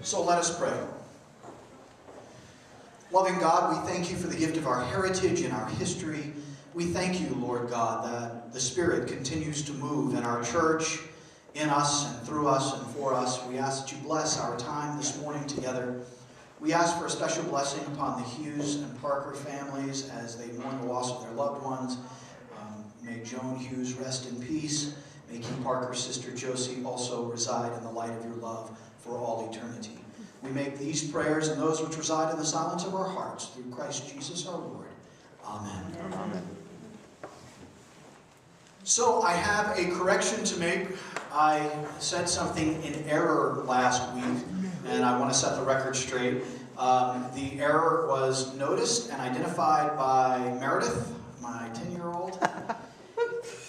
So let us pray. Loving God, we thank you for the gift of our heritage and our history. We thank you, Lord God, that the Spirit continues to move in our church, in us and through us and for us. We ask that you bless our time this morning together. We ask for a special blessing upon the Hughes and Parker families as they mourn the loss of their loved ones. May Joan Hughes rest in peace. May King Parker's sister Josie also reside in the light of your love for all eternity. We make these prayers and those which reside in the silence of our hearts through Christ Jesus our Lord. Amen. Amen. So I have a correction to make. I said something in error last week, and I want to set the record straight. The error was noticed and identified by Meredith, my 10-year-old.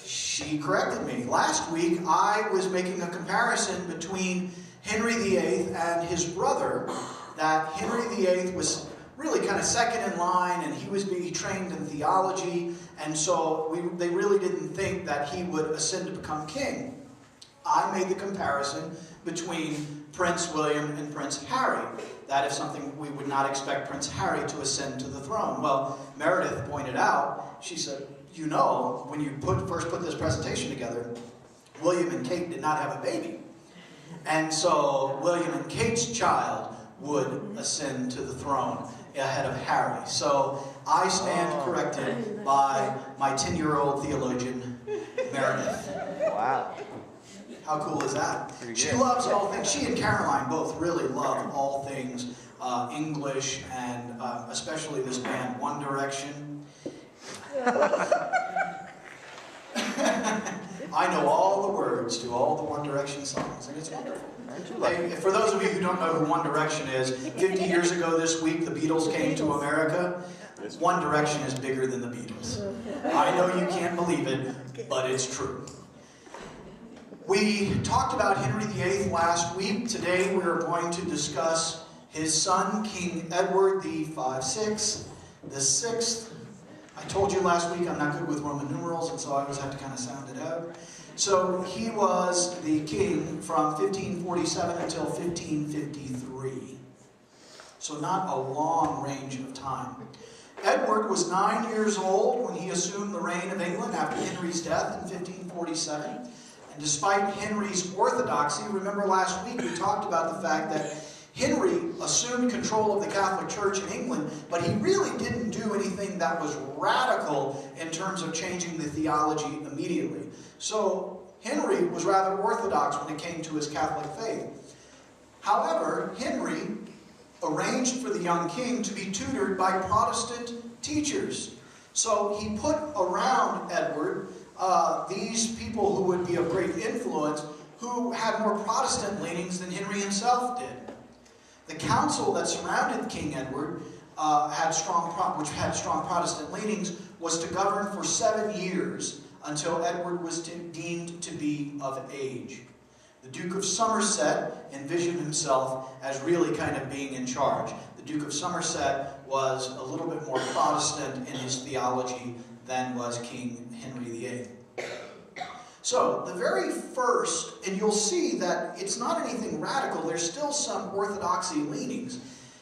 She corrected me. Last week, I was making a comparison between Henry VIII and his brother, that Henry VIII was really kind of second in line, and he was being trained in theology, and so they really didn't think that he would ascend to become king. I made the comparison between Prince William and Prince Harry. That is something we would not expect Prince Harry to ascend to the throne. Well, Meredith pointed out, she said, you know, when you first put this presentation together, William and Kate did not have a baby. And so William and Kate's child would ascend to the throne ahead of Harry. So I stand corrected by my 10-year-old theologian, Meredith. Wow. How cool is that? Pretty She good. loves all things. She and Caroline both really love all things English, and especially this band, One Direction. I know all the words to all the One Direction songs, and it's wonderful. Hey, for those of you who don't know who One Direction is, 50 years ago this week, the Beatles came to America. One Direction is bigger than the Beatles. I know you can't believe it, but it's true. We talked about Henry VIII last week. Today we are going to discuss his son, King Edward the 5th, the 6th. I told you last week I'm not good with Roman numerals, and so I always have to kind of sound it out. So he was the king from 1547 until 1553. So not a long range of time. Edward was 9 years old when he assumed the reign of England after Henry's death in 1547. And despite Henry's orthodoxy, remember last week we talked about the fact that Henry assumed control of the Catholic Church in England, but he really didn't do anything that was radical in terms of changing the theology immediately. So Henry was rather orthodox when it came to his Catholic faith. However, Henry arranged for the young king to be tutored by Protestant teachers. So he put around Edward these people who would be of great influence, who had more Protestant leanings than Henry himself did. The council that surrounded King Edward, which had strong Protestant leanings, was to govern for 7 years until Edward was deemed to be of age. The Duke of Somerset envisioned himself as really kind of being in charge. The Duke of Somerset was a little bit more Protestant in his theology than was King Henry VIII. So, the very first, and you'll see that it's not anything radical, there's still some orthodoxy leanings.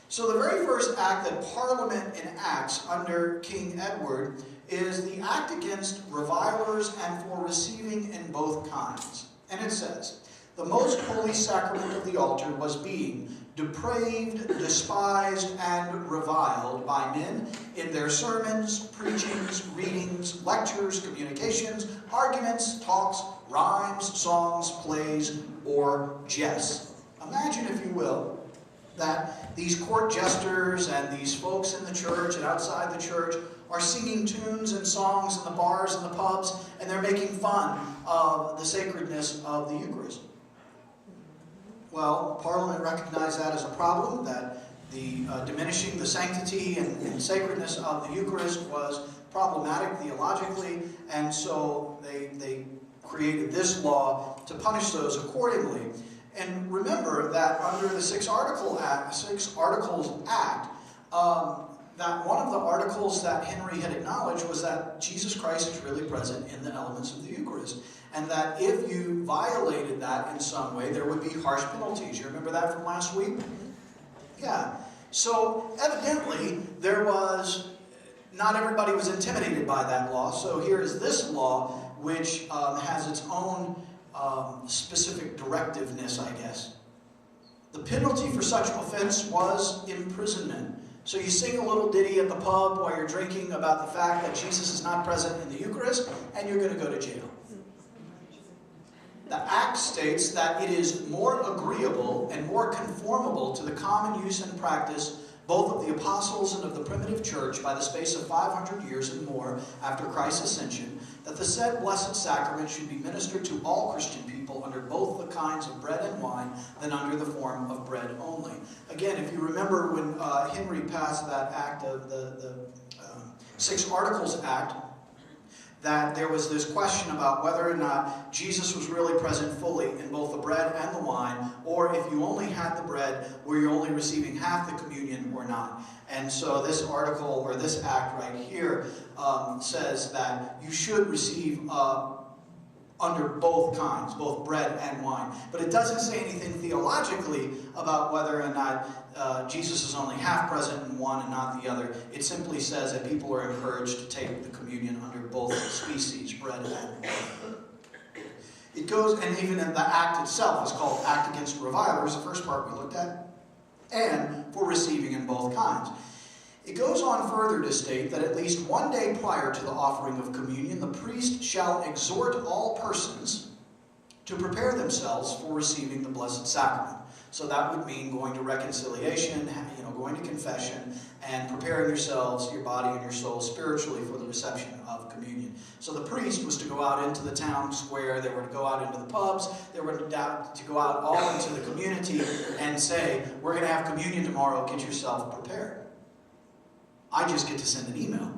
So the very first act that Parliament enacts under King Edward is the Act Against Revilers and for Receiving in Both Kinds. And it says, the most holy sacrament of the altar was being depraved, despised, and reviled by men in their sermons, preachings, readings, lectures, communications, arguments, talks, rhymes, songs, plays, or jests. Imagine, if you will, that these court jesters and these folks in the church and outside the church are singing tunes and songs in the bars and the pubs, and they're making fun of the sacredness of the Eucharist. Well, Parliament recognized that as a problem, that the diminishing the sanctity and sacredness of the Eucharist was problematic theologically, and so they created this law to punish those accordingly. And remember that under the Six Articles Act, that one of the articles that Henry had acknowledged was that Jesus Christ is really present in the elements of the Eucharist. And that if you violated that in some way, there would be harsh penalties. You remember that from last week? Yeah. So evidently, not everybody was intimidated by that law. So here is this law, which has its own specific directiveness, I guess. The penalty for such offense was imprisonment. So you sing a little ditty at the pub while you're drinking about the fact that Jesus is not present in the Eucharist, and you're going to go to jail. The Act states that it is more agreeable and more conformable to the common use and practice both of the apostles and of the primitive church by the space of 500 years and more after Christ's ascension, that the said blessed sacrament should be ministered to all Christian people under both the kinds of bread and wine than under the form of bread only. Again, if you remember when Henry passed that act of the Six Articles Act, that there was this question about whether or not Jesus was really present fully in both the bread and the wine, or if you only had the bread, were you only receiving half the communion or not. And so this article, or this act right here, says that you should receive under both kinds, both bread and wine. But it doesn't say anything theologically about whether or not Jesus is only half present in one and not the other. It simply says that people are encouraged to take the communion under both species, bread and wine. It goes, and even in the act itself is called Act Against Revilers, the first part we looked at, and for receiving in both kinds. It goes on further to state that at least one day prior to the offering of communion, the priest shall exhort all persons to prepare themselves for receiving the Blessed Sacrament. So that would mean going to reconciliation, going to confession, and preparing yourselves, your body and your soul, spiritually for the reception of communion. So the priest was to go out into the town square, they were to go out into the pubs, they were to go out all into the community and say, we're going to have communion tomorrow, get yourself prepared. I just get to send an email.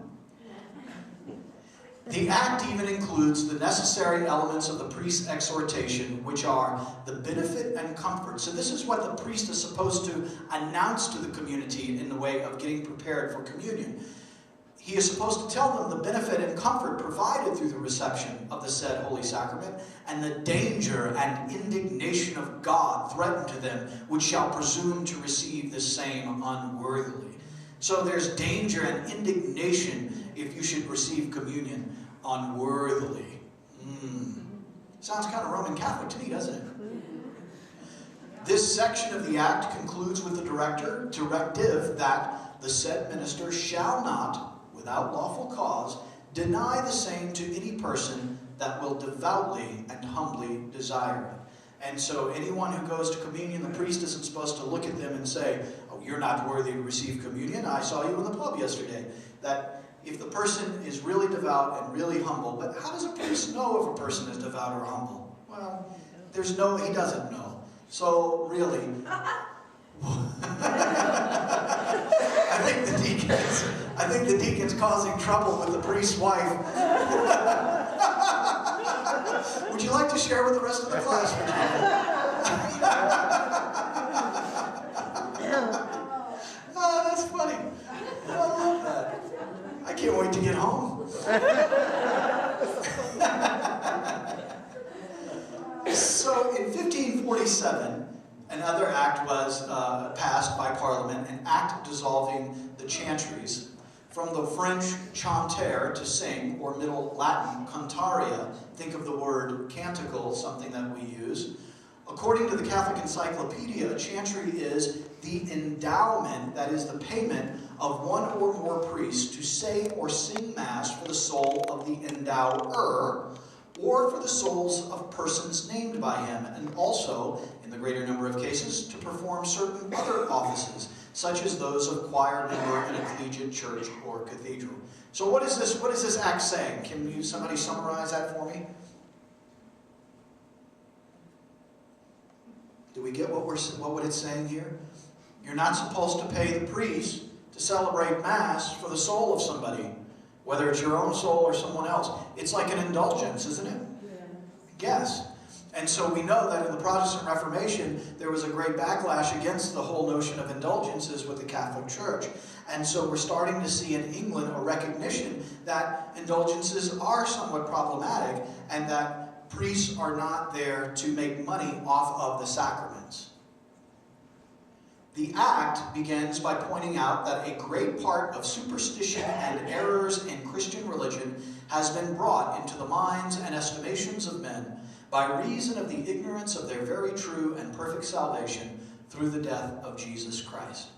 The act even includes the necessary elements of the priest's exhortation, which are the benefit and comfort. So this is what the priest is supposed to announce to the community in the way of getting prepared for communion. He is supposed to tell them the benefit and comfort provided through the reception of the said Holy Sacrament, and the danger and indignation of God threatened to them, which shall presume to receive the same unworthily. So there's danger and indignation if you should receive communion unworthily. Sounds kind of Roman Catholic to me, doesn't it? This section of the act concludes with the directive that the said minister shall not, without lawful cause, deny the same to any person that will devoutly and humbly desire it. And so anyone who goes to communion, the priest isn't supposed to look at them and say, oh, you're not worthy to receive communion. I saw you in the pub yesterday. That if the person is really devout and really humble, but how does a priest know if a person is devout or humble? Well, he doesn't know. So really, I think the deacon's causing trouble with the priest's wife. Would you like to share with the rest of the class? Oh, that's funny. I love that. I can't wait to get home. So in 1547, another act was passed by Parliament, an act dissolving the chantries. From the French chanter, to sing, or Middle Latin cantaria, think of the word canticle, something that we use. According to the Catholic Encyclopedia, a chantry is the endowment, that is the payment of one or more priests to say or sing Mass for the soul of the endower, or for the souls of persons named by him, and also, in the greater number of cases, to perform certain other offices, such as those of choir member in a collegiate church or cathedral. So what is this act saying? Can somebody summarize that for me? Do we get what it's saying here? You're not supposed to pay the priest to celebrate Mass for the soul of somebody, whether it's your own soul or someone else. It's like an indulgence, isn't it? Yeah. Yes. And so we know that in the Protestant Reformation, there was a great backlash against the whole notion of indulgences with the Catholic Church. And so we're starting to see in England a recognition that indulgences are somewhat problematic and that priests are not there to make money off of the sacraments. The Act begins by pointing out that a great part of superstition and errors in Christian religion has been brought into the minds and estimations of men by reason of the ignorance of their very true and perfect salvation through the death of Jesus Christ.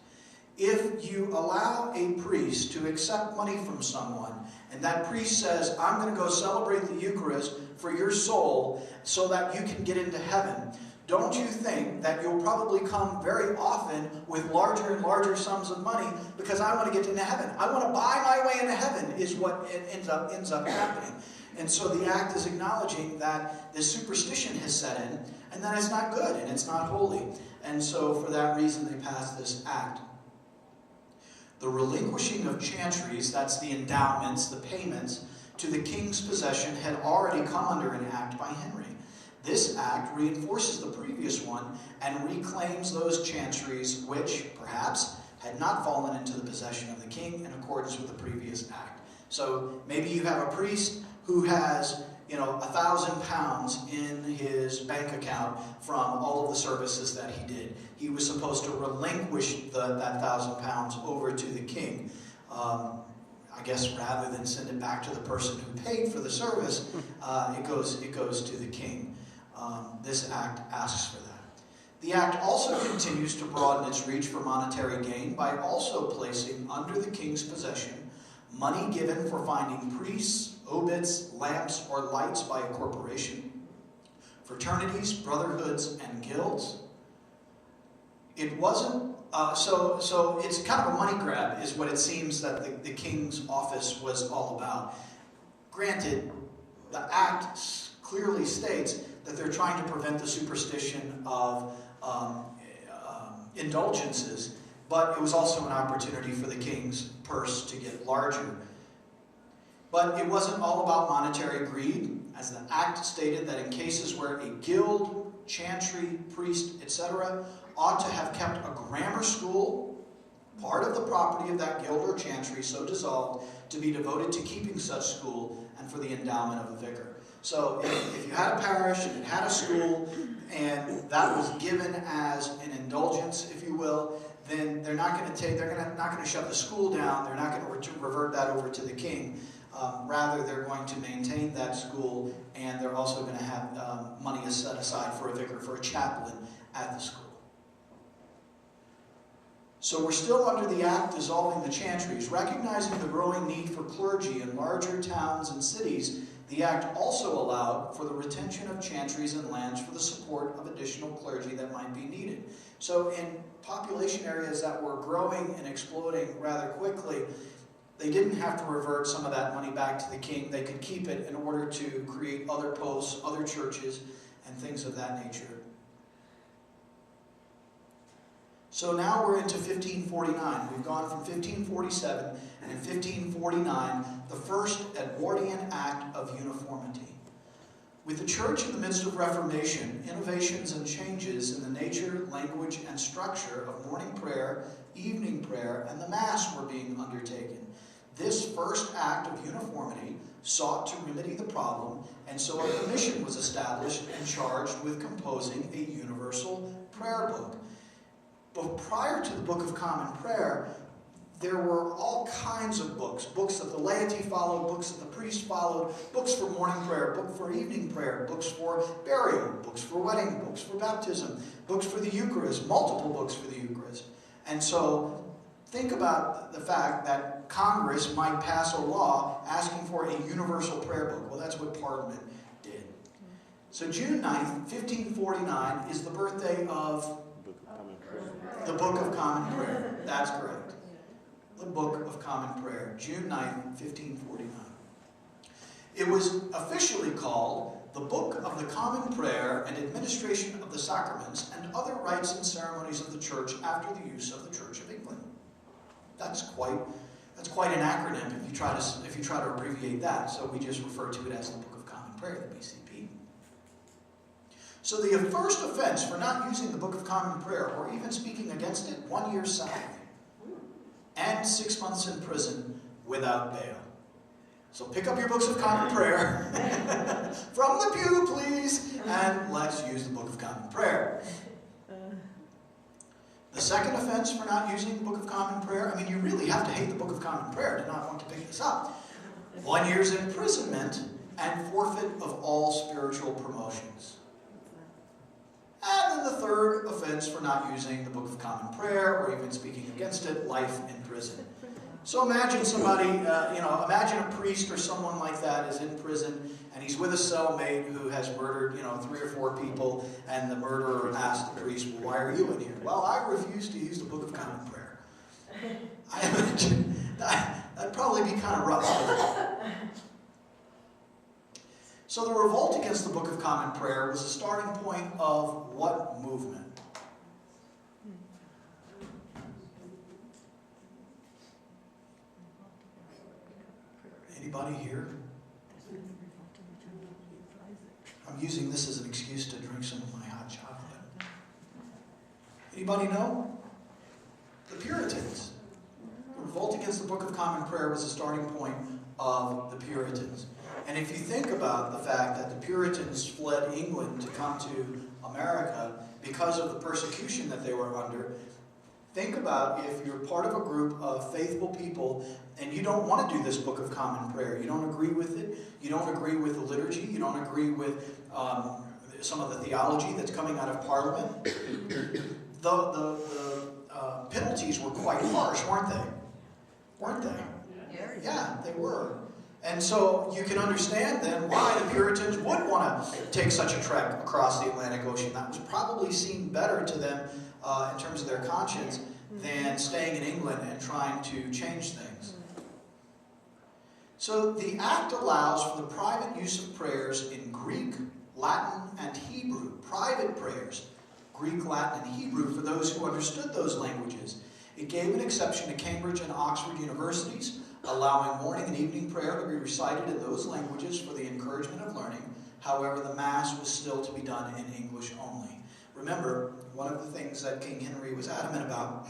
If you allow a priest to accept money from someone, and that priest says, I'm going to go celebrate the Eucharist for your soul so that you can get into heaven, don't you think that you'll probably come very often with larger and larger sums of money because I want to get into heaven. I want to buy my way into heaven is what ends up happening. And so the Act is acknowledging that this superstition has set in and that it's not good and it's not holy. And so for that reason they passed this Act. The relinquishing of chantries, that's the endowments, the payments, to the king's possession had already come under an Act by Henry. This Act reinforces the previous one and reclaims those chantries which, perhaps, had not fallen into the possession of the king in accordance with the previous Act. So maybe you have a priest who has, £1,000 in his bank account from all of the services that he did. He was supposed to relinquish that £1,000 over to the king. I guess rather than send it back to the person who paid for the service, it goes to the king. This Act asks for that. The Act also continues to broaden its reach for monetary gain by also placing under the king's possession money given for finding priests, obits, lamps, or lights by a corporation, fraternities, brotherhoods, and guilds. It wasn't, so it's kind of a money grab is what it seems that the king's office was all about. Granted, the Act clearly states that they're trying to prevent the superstition of indulgences, but it was also an opportunity for the king's purse to get larger. But it wasn't all about monetary greed, as the Act stated that in cases where a guild, chantry, priest, etc. ought to have kept a grammar school, part of the property of that guild or chantry so dissolved, to be devoted to keeping such school and for the endowment of a vicar. So if you had a parish and it had a school and that was given as an indulgence, if you will, then they're not going to shut the school down. They're not going to revert that over to the king. Rather, they're going to maintain that school, and they're also going to have money set aside for a vicar, for a chaplain at the school. So we're still under the Act dissolving the chantries. Recognizing the growing need for clergy in larger towns and cities, the Act also allowed for the retention of chantries and lands for the support of additional clergy that might be needed. So in population areas that were growing and exploding rather quickly, they didn't have to revert some of that money back to the king. They could keep it in order to create other posts, other churches, and things of that nature. So now we're into 1549. We've gone from 1547, and in 1549, the first Edwardian Act of Uniformity. With the Church in the midst of Reformation, innovations and changes in the nature, language, and structure of morning prayer, evening prayer, and the Mass were being undertaken. This first act of uniformity sought to remedy the problem, and so a commission was established and charged with composing a universal prayer book. But prior to the Book of Common Prayer, there were all kinds of books. Books that the laity followed, books that the priest followed, books for morning prayer, books for evening prayer, books for burial, books for wedding, books for baptism, books for the Eucharist, multiple books for the Eucharist. And so think about the fact that Congress might pass a law asking for a universal prayer book. Well, that's what Parliament did. So June 9th, 1549 is the birthday of the Book of Common Prayer. That's correct. The Book of Common Prayer, June 9th, 1549. It was officially called the Book of the Common Prayer and Administration of the Sacraments and Other Rites and Ceremonies of the Church after the use of the Church of England. That's quite an acronym if you try to abbreviate that. So we just refer to it as the Book of Common Prayer, the BCP. So the first offense for not using the Book of Common Prayer or even speaking against it, 1 year's salary and 6 months in prison without bail. So pick up your books of common prayer from the pew, please, and let's use the Book of Common Prayer. The second offense for not using the Book of Common Prayer, I mean, you really have to hate the Book of Common Prayer to not want to pick this up. 1 year's imprisonment and forfeit of all spiritual promotions. And then the third offense for not using the Book of Common Prayer or even speaking against it, life in prison. So imagine somebody, imagine a priest or someone like that is in prison and he's with a cellmate who has murdered, 3 or 4 people, and the murderer asks the priest, well, why are you in here? Well, I refuse to use the Book of Common Prayer. I imagine that'd probably be kind of rough. So the revolt against the Book of Common Prayer was the starting point of what movement? Anybody here? I'm using this as an excuse to drink some of my hot chocolate. Anybody know? The Puritans. The revolt against the Book of Common Prayer was the starting point of the Puritans. And if you think about the fact that the Puritans fled England to come to America because of the persecution that they were under, think about if you're part of a group of faithful people and you don't want to do this Book of Common Prayer. You don't agree with it. You don't agree with the liturgy. You don't agree with some of the theology that's coming out of Parliament. The penalties were quite harsh, weren't they? Weren't they? Yeah, they were. And so you can understand then why the Puritans would want to take such a trek across the Atlantic Ocean. That was probably seen better to them in terms of their conscience than staying in England and trying to change things. So the Act allows for the private use of prayers in Greek, Latin, and Hebrew. Private prayers, Greek, Latin, and Hebrew, for those who understood those languages. It gave an exception to Cambridge and Oxford universities, allowing morning and evening prayer to be recited in those languages for the encouragement of learning. However, the Mass was still to be done in English only. Remember, one of the things that King Henry was adamant about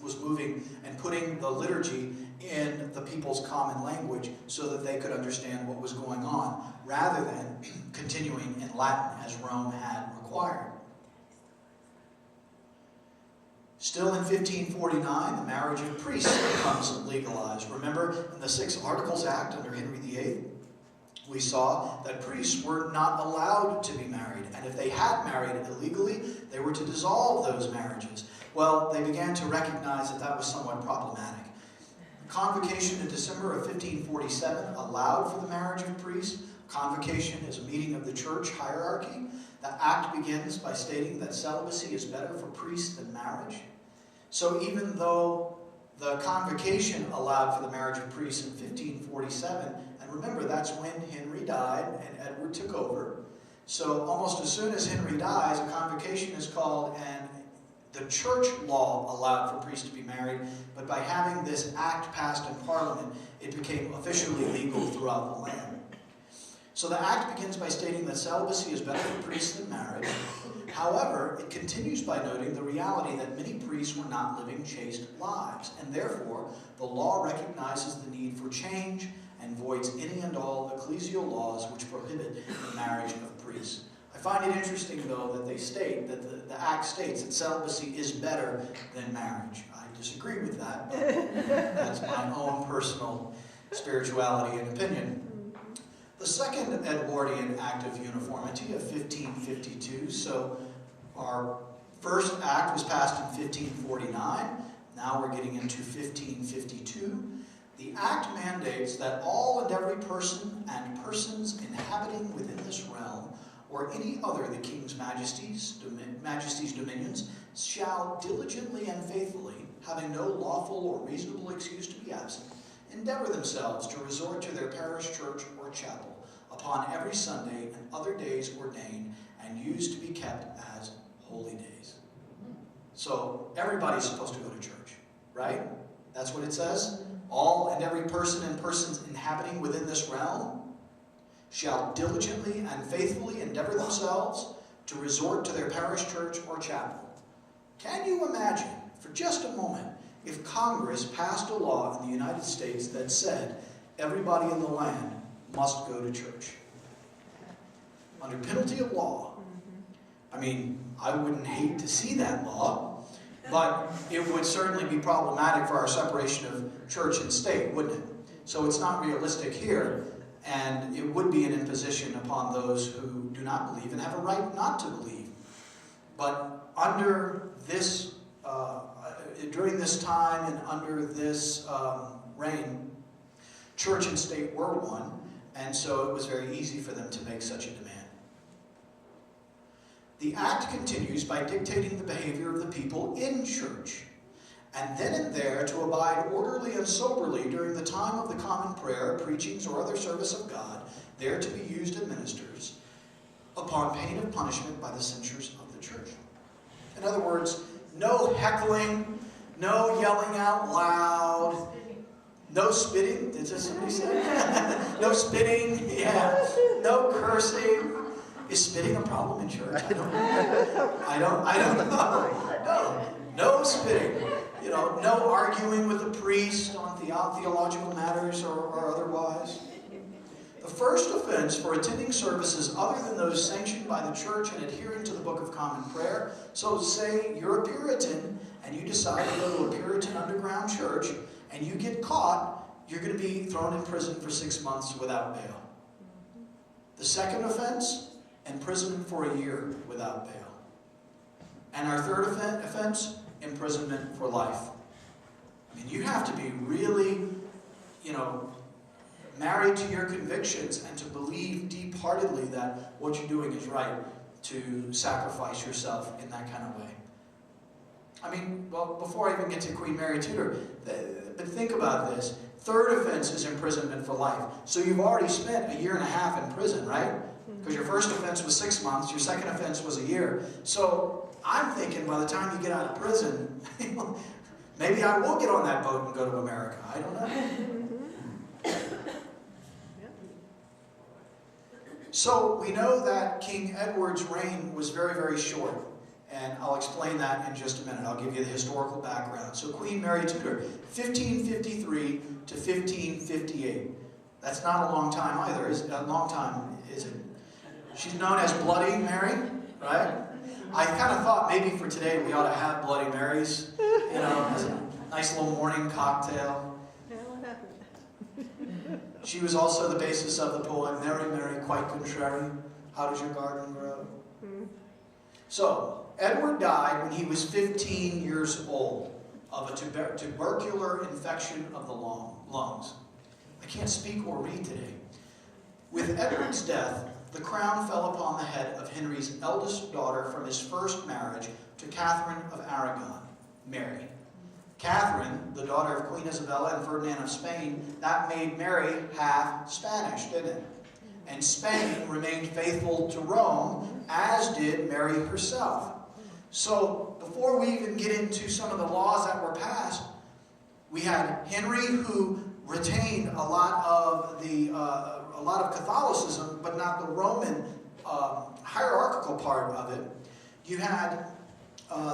was moving and putting the liturgy in the people's common language so that they could understand what was going on, rather than continuing in Latin as Rome had required. Still in 1549, the marriage of priests becomes legalized. Remember, in the 6 Articles Act under Henry VIII, we saw that priests were not allowed to be married, and if they had married illegally, they were to dissolve those marriages. Well, they began to recognize that that was somewhat problematic. Convocation in December of 1547 allowed for the marriage of priests. Convocation is a meeting of the church hierarchy. The act begins by stating that celibacy is better for priests than marriage. So even though the convocation allowed for the marriage of priests in 1547, and remember that's when Henry died and Edward took over. So almost as soon as Henry dies, a convocation is called, and the church law allowed for priests to be married, but by having this act passed in Parliament, it became officially legal throughout the land. So the act begins by stating that celibacy is better for priests than marriage. However, it continues by noting the reality that many priests were not living chaste lives, and therefore the law recognizes the need for change and voids any and all ecclesial laws which prohibit the marriage of priests. I find it interesting, though, that they state that the act states that celibacy is better than marriage. I disagree with that, but that's my own personal spirituality and opinion. The second Edwardian Act of Uniformity of 1552, so our first act was passed in 1549, now we're getting into 1552. The act mandates that all and every person and persons inhabiting within this realm, or any other the King's Majesty's dominions, shall diligently and faithfully, having no lawful or reasonable excuse to be absent, endeavor themselves to resort to their parish church or chapel upon every Sunday and other days ordained and used to be kept as holy days. So everybody's supposed to go to church, right? That's what it says. All and every person and persons inhabiting within this realm shall diligently and faithfully endeavor themselves to resort to their parish church or chapel. Can you imagine, for just a moment, if Congress passed a law in the United States that said everybody in the land must go to church? Under penalty of law. I mean, I wouldn't hate to see that law, but it would certainly be problematic for our separation of church and state, wouldn't it? So it's not realistic here, and it would be an imposition upon those who do not believe and have a right not to believe. But under this, during this time and under this reign, church and state were one, and so it was very easy for them to make such a demand. The act continues by dictating the behavior of the people in church, and then and there to abide orderly and soberly during the time of the common prayer, preachings, or other service of God, there to be used as ministers, upon pain of punishment by the censures of the church. In other words, no heckling, no yelling out loud, no spitting. Did somebody say? No spitting, yeah. No cursing. Is spitting a problem in church? I don't know. No spitting. You know, no arguing with the priest on theological matters or otherwise. The first offense for attending services other than those sanctioned by the church and adhering to the Book of Common Prayer. So say you're a Puritan and you decide to go to a Puritan underground church and you get caught, you're going to be thrown in prison for 6 months without bail. The second offense, imprisonment for a year without bail. And our third offense, imprisonment for life. I mean, you have to be really, married to your convictions and to believe deep-heartedly that what you're doing is right to sacrifice yourself in that kind of way. I mean, well, before I even get to Queen Mary Tudor, but think about this. Third offense is imprisonment for life. So you've already spent a year and a half in prison, right? Because your first offense was 6 months, your second offense was a year. So I'm thinking by the time you get out of prison, maybe I will get on that boat and go to America. I don't know. So we know that King Edward's reign was very, very short. And I'll explain that in just a minute. I'll give you the historical background. So Queen Mary Tudor, 1553 to 1558. That's not a long time either. Is it? A long time, is it? She's known as Bloody Mary, right? I kind of thought maybe for today we ought to have Bloody Marys, as a nice little morning cocktail. She was also the basis of the poem, Mary, Mary, quite contrary, how does your garden grow? So, Edward died when he was 15 years old of a tubercular infection of the lungs. I can't speak or read today. With Edward's death, the crown fell upon the head of Henry's eldest daughter from his first marriage to Catherine of Aragon, Mary. Catherine, the daughter of Queen Isabella and Ferdinand of Spain, that made Mary half Spanish, didn't it? And Spain remained faithful to Rome, as did Mary herself. So, before we even get into some of the laws that were passed, we had Henry, who retained a lot of Catholicism, but not the Roman hierarchical part of it. You had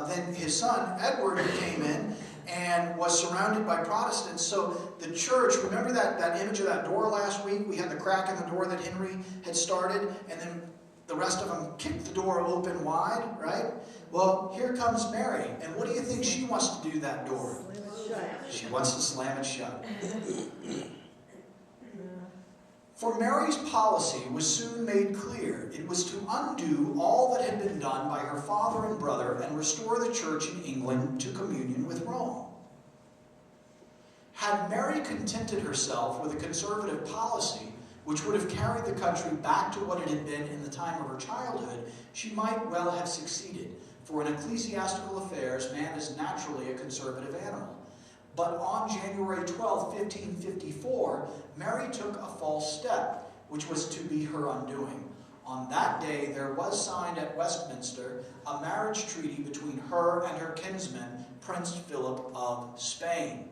then his son Edward, who came in and was surrounded by Protestants. So the church, remember that image of that door last week? We had the crack in the door that Henry had started, and then the rest of them kicked the door open wide, right? Well, here comes Mary, and what do you think she wants to do that door? She wants to slam it shut. For Mary's policy was soon made clear. It was to undo all that had been done by her father and brother and restore the church in England to communion with Rome. Had Mary contented herself with a conservative policy, which would have carried the country back to what it had been in the time of her childhood, she might well have succeeded. For in ecclesiastical affairs, man is naturally a conservative animal. But on January 12, 1554, Mary took a false step, which was to be her undoing. On that day, there was signed at Westminster a marriage treaty between her and her kinsman, Prince Philip of Spain.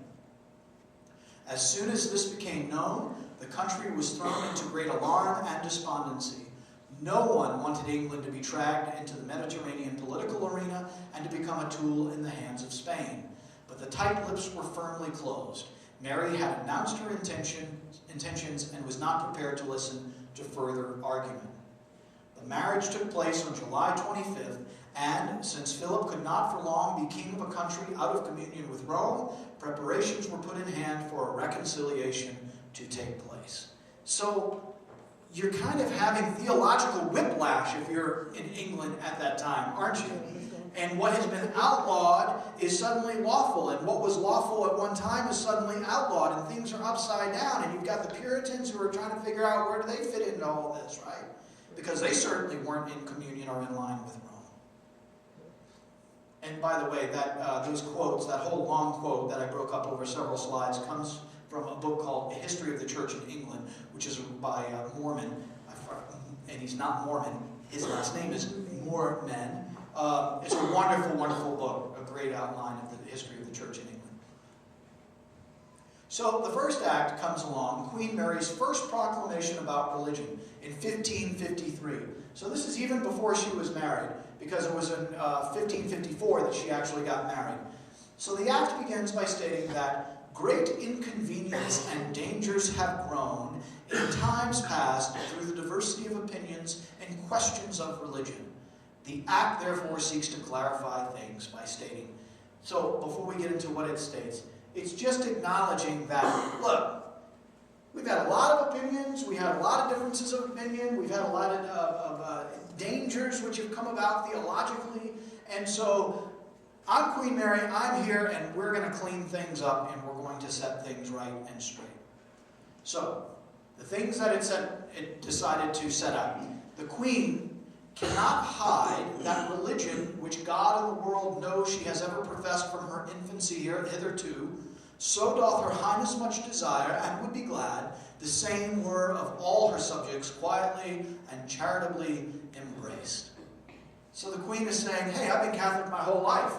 As soon as this became known, the country was thrown into great alarm and despondency. No one wanted England to be dragged into the Mediterranean political arena and to become a tool in the hands of Spain. But the tight lips were firmly closed. Mary had announced her intentions and was not prepared to listen to further argument. The marriage took place on July 25th, and since Philip could not for long be king of a country out of communion with Rome, preparations were put in hand for a reconciliation to take place. So you're kind of having theological whiplash if you're in England at that time, aren't you? And what has been outlawed is suddenly lawful, and what was lawful at one time is suddenly outlawed, and things are upside down, and you've got the Puritans who are trying to figure out where do they fit into all this, right? Because they certainly weren't in communion or in line with Rome. And by the way, those quotes, that whole long quote that I broke up over several slides, comes from a book called A History of the Church in England, which is by a Mormon, and he's not Mormon, his last name is Moorman. It's a wonderful, wonderful book, a great outline of the history of the church in England. So the first act comes along, Queen Mary's first proclamation about religion in 1553. So this is even before she was married, because it was in 1554 that she actually got married. So the act begins by stating that great inconvenience and dangers have grown in times past through the diversity of opinions and questions of religion. The act therefore seeks to clarify things by stating. So before we get into what it states, it's just acknowledging that, look, we've had a lot of opinions, we had a lot of differences of opinion, we've had a lot of dangers which have come about theologically, and so I'm Queen Mary, I'm here, and we're going to clean things up, and we're going to set things right and straight. So, the things that it decided to set out. The Queen cannot hide that religion which God and the world knows she has ever professed from her infancy hitherto, so doth her Highness much desire, and would be glad, the same were of all her subjects quietly and charitably embraced. So the Queen is saying, hey, I've been Catholic my whole life.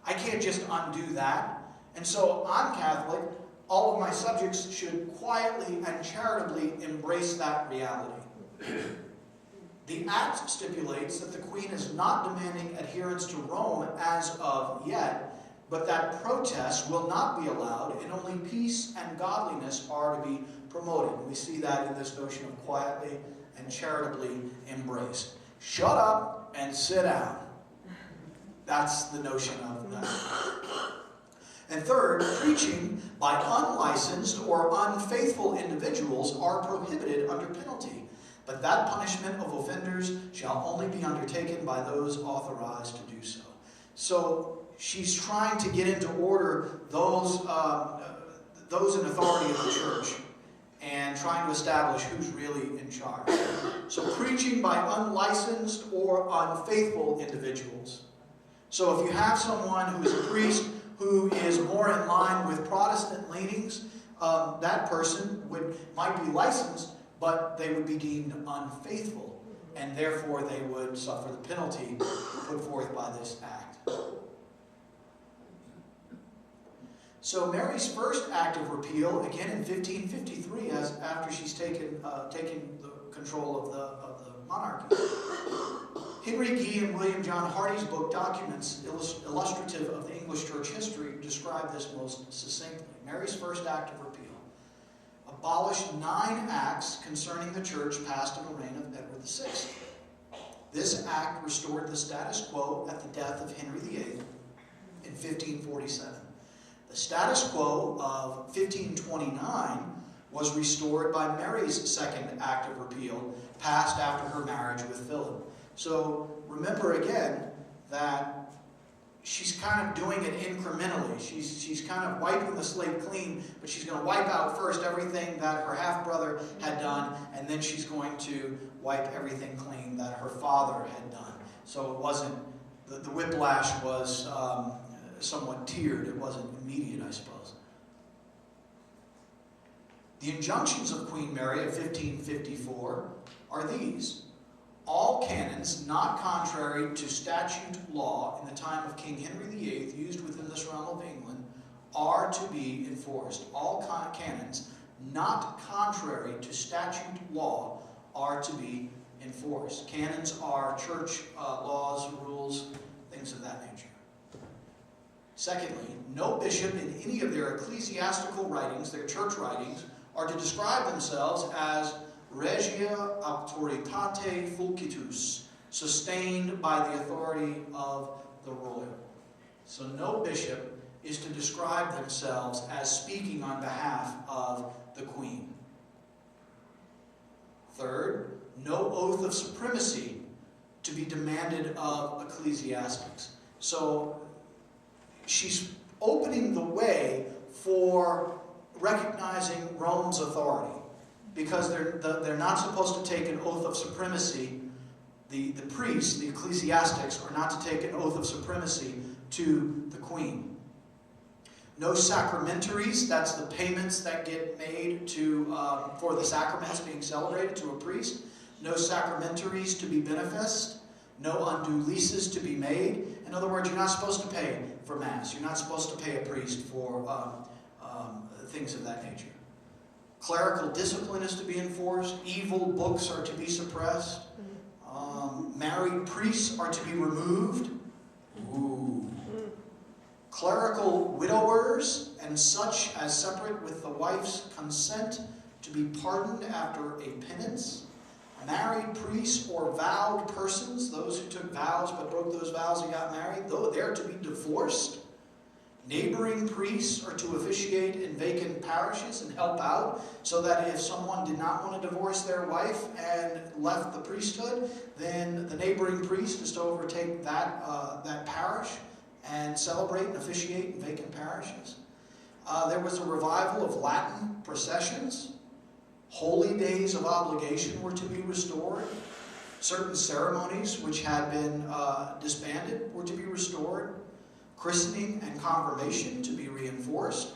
I can't just undo that. And so I'm Catholic. All of my subjects should quietly and charitably embrace that reality. The Act stipulates that the Queen is not demanding adherence to Rome as of yet, but that protests will not be allowed, and only peace and godliness are to be promoted. We see that in this notion of quietly and charitably embraced. Shut up and sit down. That's the notion of that. And third, preaching by unlicensed or unfaithful individuals are prohibited under penalty. But that punishment of offenders shall only be undertaken by those authorized to do so. So she's trying to get into order those in authority of the church and trying to establish who's really in charge. So preaching by unlicensed or unfaithful individuals. So if you have someone who is a priest who is more in line with Protestant leanings, that person might be licensed, but they would be deemed unfaithful, and therefore they would suffer the penalty put forth by this act. So Mary's first act of repeal, again in 1553, after she's taken the control of the monarchy. Henry Gee and William John Hardy's book Documents Illustrative of the English Church History describe this most succinctly. Mary's first act of repeal abolished 9 acts concerning the church passed in the reign of Edward VI. This act restored the status quo at the death of Henry VIII in 1547. The status quo of 1529 was restored by Mary's second act of repeal, passed after her marriage with Philip. So remember again that she's kind of doing it incrementally. She's kind of wiping the slate clean, but she's going to wipe out first everything that her half-brother had done, and then she's going to wipe everything clean that her father had done. So it wasn't, the whiplash was somewhat tiered. It wasn't immediate, I suppose. The injunctions of Queen Mary of 1554 are these. All canons not contrary to statute law in the time of King Henry VIII used within this realm of England are to be enforced. All canons not contrary to statute law are to be enforced. Canons are church laws, rules, things of that nature. Secondly, no bishop in any of their ecclesiastical writings, their church writings, are to describe themselves as regia auctoritate fulcitus, sustained by the authority of the royal. So no bishop is to describe themselves as speaking on behalf of the queen. Third, no oath of supremacy to be demanded of ecclesiastics. So she's opening the way for recognizing Rome's authority, because they're not supposed to take an oath of supremacy. The priests, the ecclesiastics, are not to take an oath of supremacy to the queen. No sacramentaries, that's the payments that get made for the sacraments being celebrated to a priest. No sacramentaries to be beneficed. No undue leases to be made. In other words, you're not supposed to pay for Mass. You're not supposed to pay a priest for things of that nature. Clerical discipline is to be enforced. Evil books are to be suppressed. Married priests are to be removed. Ooh. Clerical widowers and such as separate with the wife's consent to be pardoned after a penance. Married priests or vowed persons, those who took vows but broke those vows and got married, though they're to be divorced. Neighboring priests are to officiate in vacant parishes and help out, so that if someone did not want to divorce their wife and left the priesthood, then the neighboring priest is to overtake that parish and celebrate and officiate in vacant parishes. There was a revival of Latin processions. Holy days of obligation were to be restored. Certain ceremonies which had been disbanded were to be restored. Christening and confirmation to be reinforced.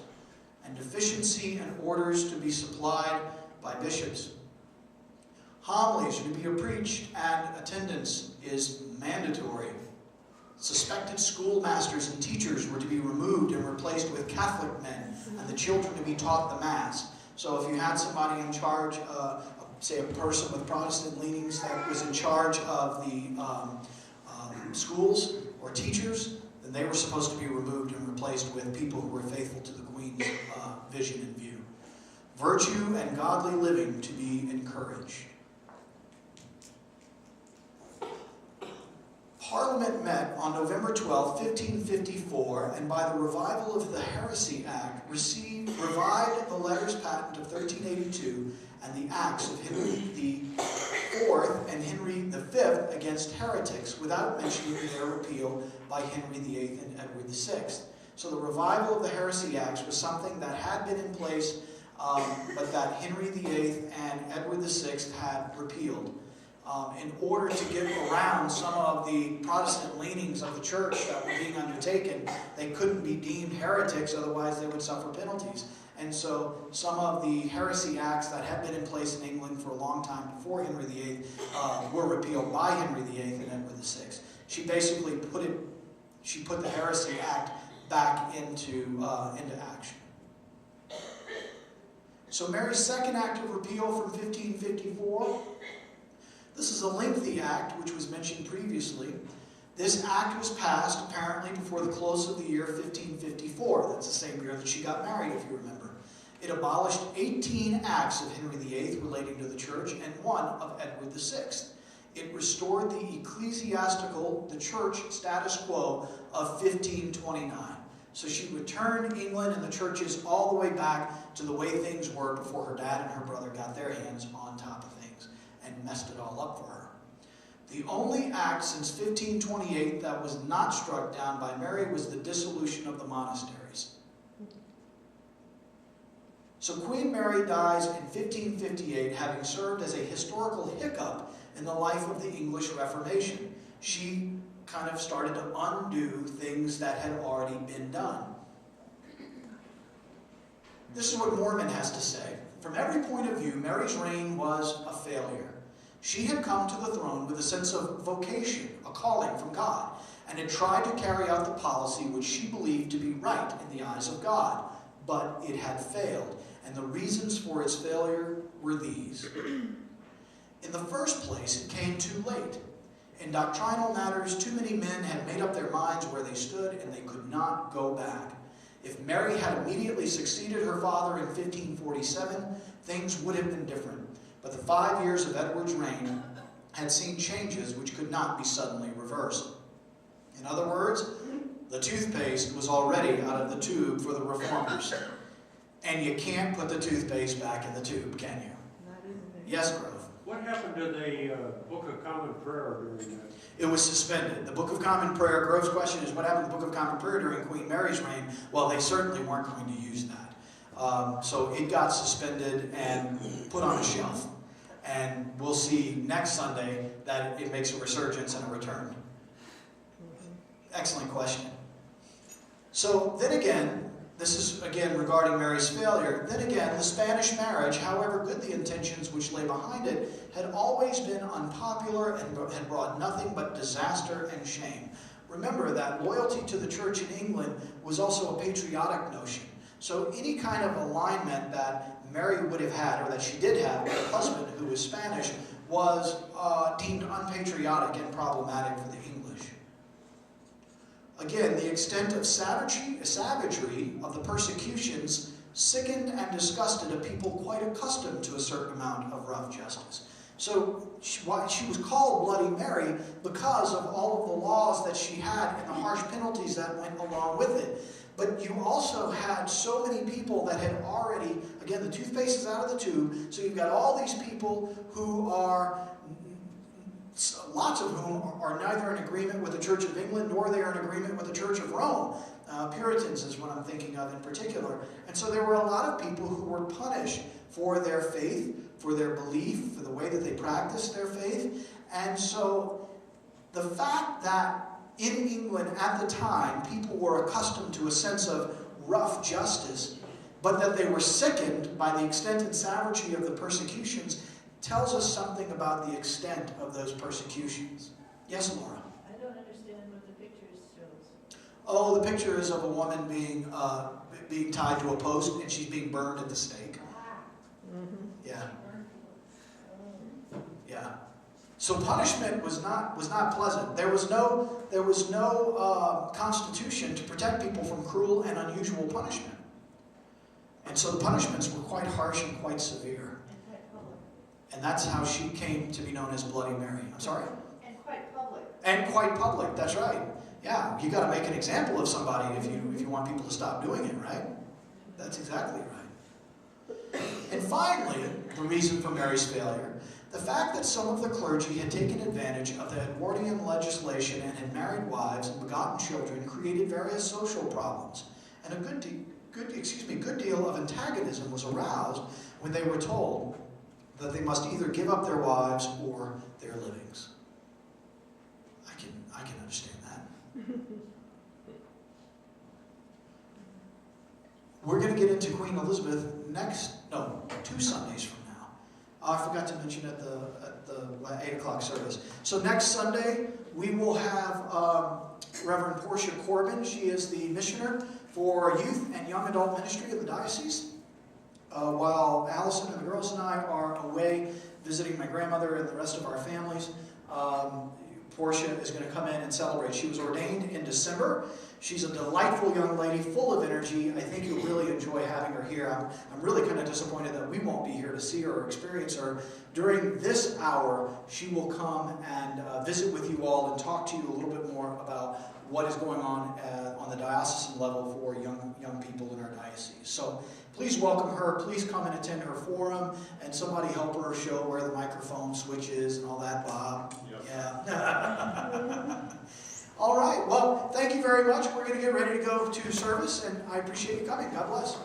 And deficiency and orders to be supplied by bishops. Homilies are to be preached, and attendance is mandatory. Suspected schoolmasters and teachers were to be removed and replaced with Catholic men, and the children to be taught the Mass. So if you had somebody in charge, say a person with Protestant leanings that was in charge of the schools or teachers, then they were supposed to be removed and replaced with people who were faithful to the Queen's vision and view. Virtue and godly living to be encouraged. Parliament met on November 12, 1554, and by the revival of the Heresy Act, revived the letters patent of 1382 and the acts of Henry IV and Henry V against heretics, without mentioning their repeal by Henry VIII and Edward VI. So the revival of the Heresy Acts was something that had been in place, but that Henry VIII and Edward VI had repealed. In order to get around some of the Protestant leanings of the church that were being undertaken, they couldn't be deemed heretics, otherwise they would suffer penalties. And so some of the heresy acts that had been in place in England for a long time before Henry VIII were repealed by Henry VIII and Edward VI. She basically put the Heresy Act back into action. So Mary's second act of repeal from 1554. This is a lengthy act, which was mentioned previously. This act was passed, apparently, before the close of the year 1554. That's the same year that she got married, if you remember. It abolished 18 acts of Henry VIII relating to the church and one of Edward VI. It restored the church status quo of 1529. So she returned England and the churches all the way back to the way things were before her dad and her brother got their hands on top of things and messed it all up for her. The only act since 1528 that was not struck down by Mary was the dissolution of the monasteries. So Queen Mary dies in 1558, having served as a historical hiccup in the life of the English Reformation. She kind of started to undo things that had already been done. This is what Mormon has to say. From every point of view, Mary's reign was a failure. She had come to the throne with a sense of vocation, a calling from God, and had tried to carry out the policy which she believed to be right in the eyes of God, but it had failed, and the reasons for its failure were these. In the first place, it came too late. In doctrinal matters, too many men had made up their minds where they stood, and they could not go back. If Mary had immediately succeeded her father in 1547, things would have been different. But the 5 years of Edward's reign had seen changes which could not be suddenly reversed. In other words, the toothpaste was already out of the tube for the reformers. And you can't put the toothpaste back in the tube, can you? Yes, Grove. What happened to the Book of Common Prayer during that? It was suspended. The Book of Common Prayer, Grove's question is, what happened to the Book of Common Prayer during Queen Mary's reign? Well, they certainly weren't going to use that. So it got suspended and put on a shelf. And we'll see next Sunday that it makes a resurgence and a return. Excellent question. So then again, this is again regarding Mary's failure. Then again, the Spanish marriage, however good the intentions which lay behind it, had always been unpopular and had brought nothing but disaster and shame. Remember that loyalty to the church in England was also a patriotic notion. So any kind of alignment that Mary would have had, or that she did have, with her husband, who was Spanish, was deemed unpatriotic and problematic for the English. Again, the extent of savagery of the persecutions sickened and disgusted a people quite accustomed to a certain amount of rough justice. So she was called Bloody Mary because of all of the laws that she had and the harsh penalties that went along with it. But you also had so many people that had already, again, the toothpaste is out of the tube, so you've got all these people who are, lots of whom are neither in agreement with the Church of England, nor they are in agreement with the Church of Rome. Puritans is what I'm thinking of in particular. And so there were a lot of people who were punished for their faith, for their belief, for the way that they practiced their faith. And so the fact that in England at the time, people were accustomed to a sense of rough justice, but that they were sickened by the extent and savagery of the persecutions, tells us something about the extent of those persecutions. Yes, Laura? I don't understand what the picture shows. Oh, the picture is of a woman being tied to a post, and she's being burned at the stake. Yeah. Yeah. So punishment was not pleasant. There was no constitution to protect people from cruel and unusual punishment. And so the punishments were quite harsh and quite severe. And that's how she came to be known as Bloody Mary. I'm sorry? And quite public. And quite public, that's right. Yeah, you got to make an example of somebody if you want people to stop doing it, right? That's exactly right. And finally, the reason for Mary's failure. The fact that some of the clergy had taken advantage of the Edwardian legislation and had married wives and begotten children created various social problems. And a good deal of antagonism was aroused when they were told that they must either give up their wives or their livings. I can understand that. We're going to get into Queen Elizabeth 2 Sundays from now. I forgot to mention at the 8 o'clock service. So next Sunday, we will have Reverend Portia Corbin. She is the missioner for youth and young adult ministry of the diocese. While Allison and the girls and I are away visiting my grandmother and the rest of our families, Portia is going to come in and celebrate. She was ordained in December. She's a delightful young lady, full of energy. I think you'll really enjoy having her here. I'm really kind of disappointed that we won't be here to see her or experience her. During this hour, she will come and visit with you all and talk to you a little bit more about what is going on the diocesan level for young people in our diocese. So please welcome her. Please come and attend her forum, and somebody help her show where the microphone switch is and all that, Bob. Yep. Yeah. All right. Well, thank you very much. We're going to get ready to go to service, and I appreciate you coming. God bless.